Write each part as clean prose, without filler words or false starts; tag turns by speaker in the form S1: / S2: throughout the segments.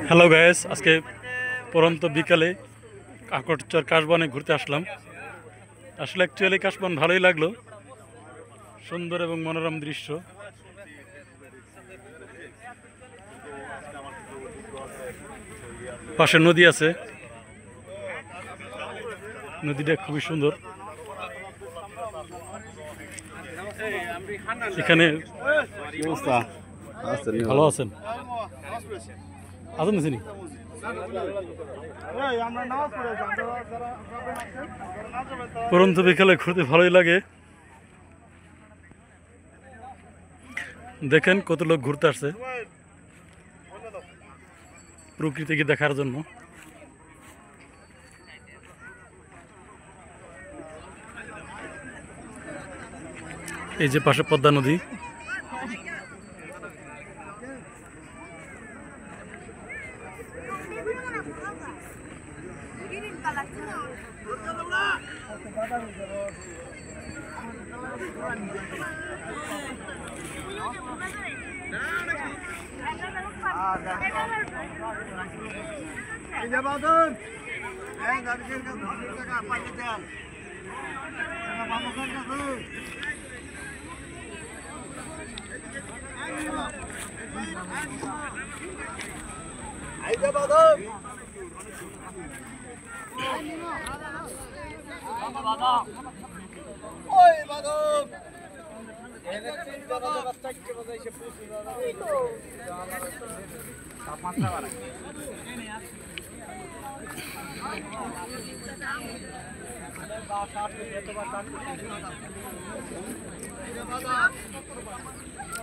S1: Hello guys, আজকে পরন্ত বিকালে কাকড়চর কাশবনে ঘুরতে আসলাম। আসলে অ্যাকচুয়ালি কাশবন ভালোই লাগলো, সুন্দর এবং মনোরম দৃশ্য। পাশে নদী আছে, নদীটা খুবই সুন্দর। এখানে ভালো আছেন? আছেন চিনি পরন্ত বিকালে ঘুরতে ভালোই লাগে। দেখেন কত লোক ঘুরতে আসছে প্রকৃতিকে দেখার জন্য। এই যে পাশে পদ্মা নদী।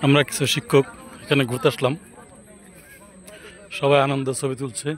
S1: আমরা কিছু শিক্ষক এখানে ঘুরতে আসলাম, সবাই আনন্দ ছবি তুলছে।